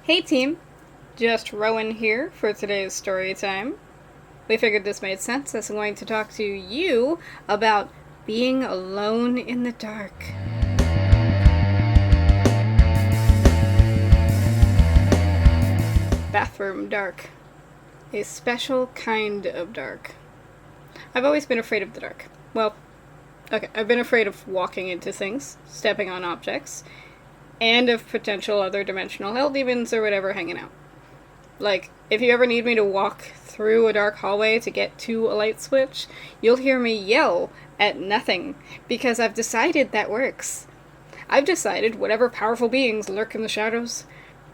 Hey team, just Rowan here for today's story time. We figured this made sense as I'm going to talk to you about being alone in the dark. Bathroom dark. A special kind of dark. I've always been afraid of the dark. Well, okay, I've been afraid of walking into things, stepping on objects, and of potential other dimensional hell demons or whatever hanging out. Like, if you ever need me to walk through a dark hallway to get to a light switch, you'll hear me yell at nothing, because I've decided that works. I've decided whatever powerful beings lurk in the shadows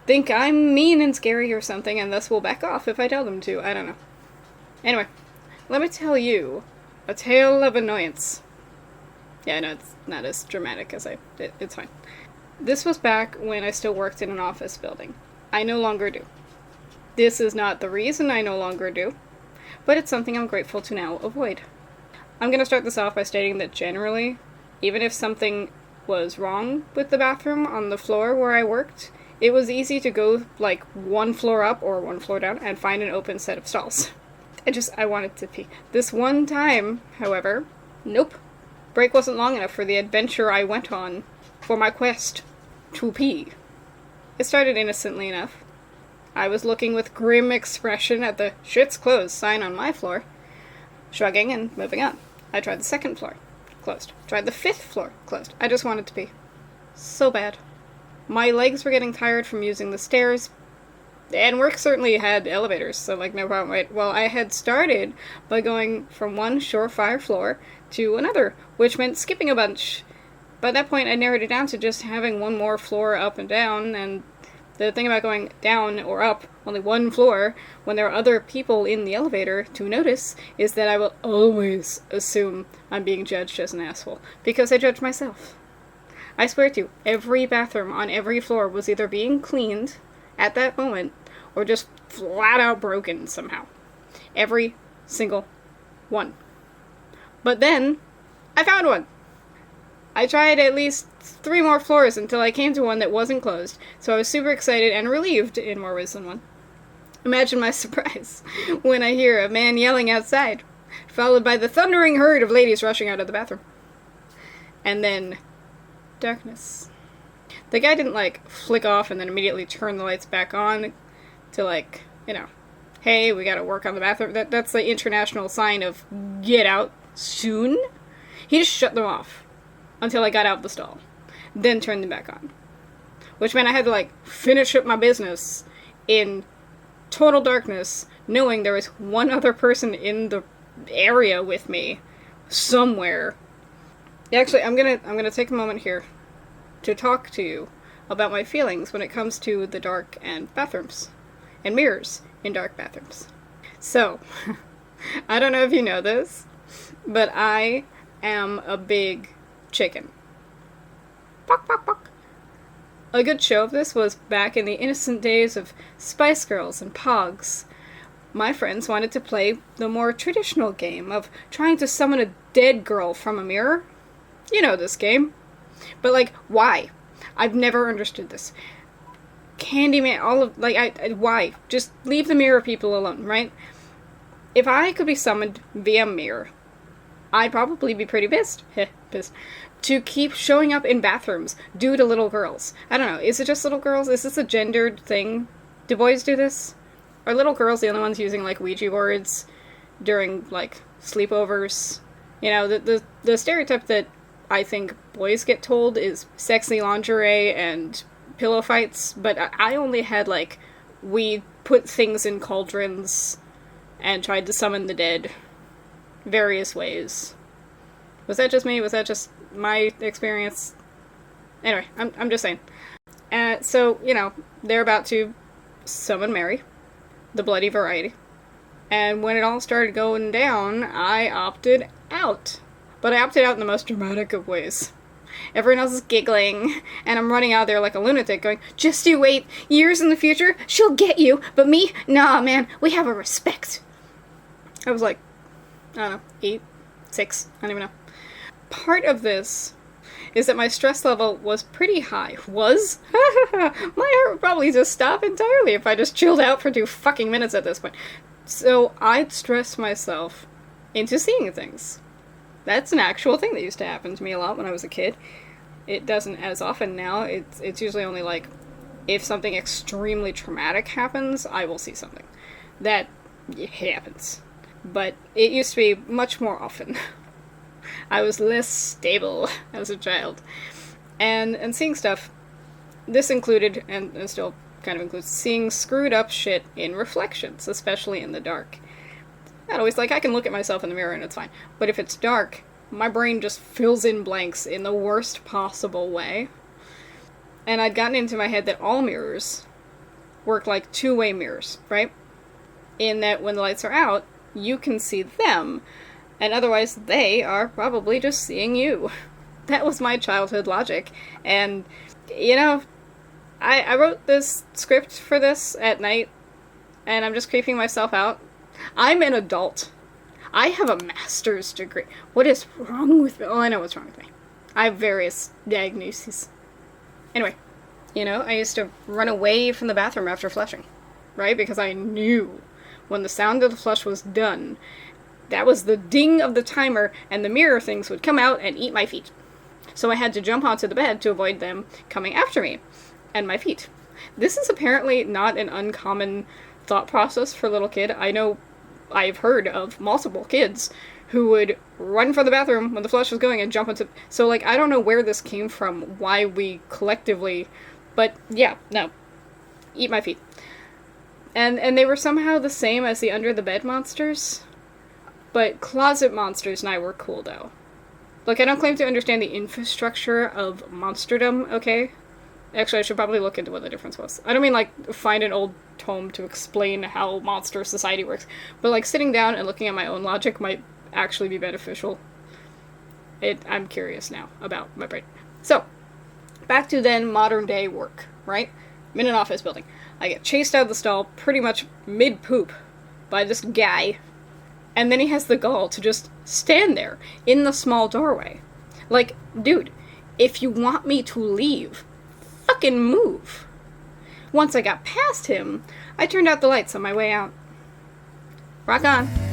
think I'm mean and scary or something, and thus will back off if I tell them to. I don't know. Anyway, let me tell you a tale of annoyance. Yeah, no, it's not as dramatic as it's fine. This was back when I still worked in an office building. I no longer do. This is not the reason I no longer do, but it's something I'm grateful to now avoid. I'm going to start this off by stating that generally, even if something was wrong with the bathroom on the floor where I worked, it was easy to go like one floor up or one floor down and find an open set of stalls. I wanted to pee. This one time, however, nope. Break wasn't long enough for the adventure I went on for my quest to pee. It started innocently enough. I was looking with grim expression at the "shit's closed" sign on my floor, shrugging and moving on. I tried the second floor. Closed. Tried the fifth floor. Closed. I just wanted to pee. So bad. My legs were getting tired from using the stairs, and work certainly had elevators, so like no problem. Right? Well, I had started by going from one surefire floor to another, which meant skipping a bunch. By that point, I narrowed it down to just having one more floor up and down, and the thing about going down or up only one floor when there are other people in the elevator to notice is that I will always assume I'm being judged as an asshole, because I judge myself. I swear to you, every bathroom on every floor was either being cleaned at that moment or just flat out broken somehow. Every single one. But then, I found one! I tried at least 3 more floors until I came to one that wasn't closed, so I was super excited and relieved in more ways than one. Imagine my surprise when I hear a man yelling outside, followed by the thundering herd of ladies rushing out of the bathroom. And then, darkness. The guy didn't, flick off and then immediately turn the lights back on to, hey, we gotta work on the bathroom. That's the international sign of get out soon. He just shut them off until I got out the stall, then turned them back on. Which meant I had to, finish up my business in total darkness, knowing there was one other person in the area with me, somewhere. Actually, I'm gonna take a moment here to talk to you about my feelings when it comes to the dark and bathrooms, and mirrors in dark bathrooms. So, I don't know if you know this, but I am a big chicken. Bok, bok, bok. A good show of this was back in the innocent days of Spice Girls and Pogs. My friends wanted to play the more traditional game of trying to summon a dead girl from a mirror. You know this game. But, why? I've never understood this. Candyman, all of, why? Just leave the mirror people alone, right? If I could be summoned via mirror, I'd probably be pretty pissed. Pissed. To keep showing up in bathrooms due to little girls. I don't know, is it just little girls? Is this a gendered thing? Do boys do this? Are little girls the only ones using, Ouija boards during, sleepovers? You know, the stereotype that I think boys get told is sexy lingerie and pillow fights, but I only had, we put things in cauldrons and tried to summon the dead various ways. Was that just me? Was that just my experience? Anyway, I'm just saying. So, they're about to summon Mary, the bloody variety. And when it all started going down, I opted out. But I opted out in the most dramatic of ways. Everyone else is giggling, and I'm running out there like a lunatic going, "Just you wait, years in the future, she'll get you, but me? Nah, man, we have a respect." I was I don't know, 8, 6, I don't even know. Part of this is that my stress level was pretty high. Was? My heart would probably just stop entirely if I just chilled out for 2 fucking minutes at this point. So I'd stress myself into seeing things. That's an actual thing that used to happen to me a lot when I was a kid. It doesn't as often now. It's usually only like if something extremely traumatic happens, I will see something. That happens. But it used to be much more often. I was less stable as a child. And seeing stuff, this included, and still kind of includes, seeing screwed up shit in reflections, especially in the dark. Not always, like, I can look at myself in the mirror and it's fine. But if it's dark, my brain just fills in blanks in the worst possible way. And I'd gotten into my head that all mirrors work like two-way mirrors, right? In that when the lights are out, you can see them, and otherwise they are probably just seeing you. That was my childhood logic. And, you know, I wrote this script for this at night, and I'm just creeping myself out. I'm an adult. I have a master's degree. What is wrong with me? Oh, I know what's wrong with me. I have various diagnoses. Anyway, you know, I used to run away from the bathroom after flushing, right? Because I knew when the sound of the flush was done, that was the ding of the timer, and the mirror things would come out and eat my feet. So I had to jump onto the bed to avoid them coming after me and my feet. This is apparently not an uncommon thought process for a little kid. I know I've heard of multiple kids who would run for the bathroom when the flush was going and jump into... So, like, I don't know where this came from, why we collectively... But, yeah, no. Eat my feet. And they were somehow the same as the under-the-bed monsters. But closet monsters and I were cool, though. Look, I don't claim to understand the infrastructure of monsterdom, okay? Actually, I should probably look into what the difference was. I don't mean, like, find an old tome to explain how monster society works. But, like, sitting down and looking at my own logic might actually be beneficial. I'm curious now about my brain. So, back to then modern day work, right? I'm in an office building. I get chased out of the stall pretty much mid-poop by this guy. And then he has the gall to just stand there in the small doorway. Like, dude, if you want me to leave, fucking move. Once I got past him, I turned out the lights on my way out. Rock on.